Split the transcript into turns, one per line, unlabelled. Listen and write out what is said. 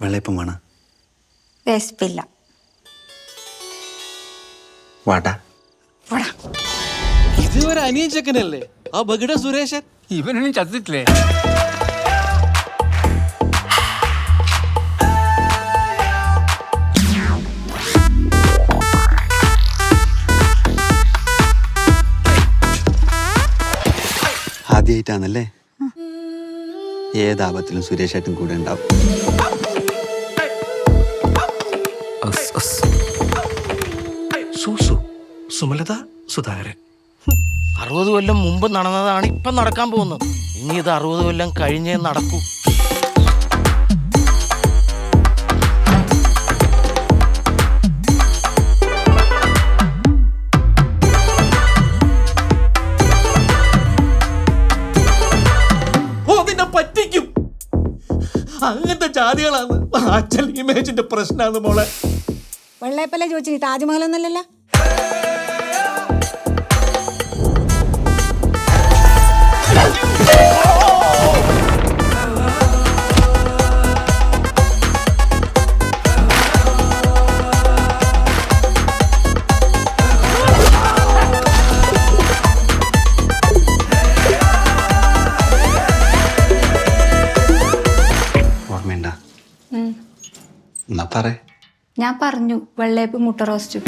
വെള്ളയപ്പം വേണം.
വിശപ്പില്ല.
വാട്ടാ.
ഇതുവരെ അനിയൻ ചെക്കനല്ലേ ആ ബഗിട സുരേഷൻ?
ഇവനൊന്നും ചത്തിട്ടില്ലേ?
ആദ്യമായിട്ടാണല്ലേ? ഏതാപത്തിലും സുരേഷേട്ടൻ കൂടെ ഉണ്ടാവും.
സുമലത സുധാകരൻ.
60 കൊല്ലം മുമ്പ് നടന്നതാണ് ഇപ്പം നടക്കാൻ പോകുന്നത്. ഇനി ഇത് 60 കൊല്ലം കഴിഞ്ഞേ നടക്കൂ.
പറ്റിക്കും. അങ്ങനത്തെ ജാതികളാണ് അച്ഛൻ ഇമേജിന്റെ പ്രശ്നമാണ് മോളെ.
വെള്ളയപ്പല്ലേ ചോദിച്ചു, താജ്മഹലൊന്നല്ലല്ലോ.
ഓർമ്മയുണ്ടാ? എന്നാ പറ.
ഞാൻ പറഞ്ഞു വെള്ളയപ്പ് മുട്ട റോസ്റ്റ്.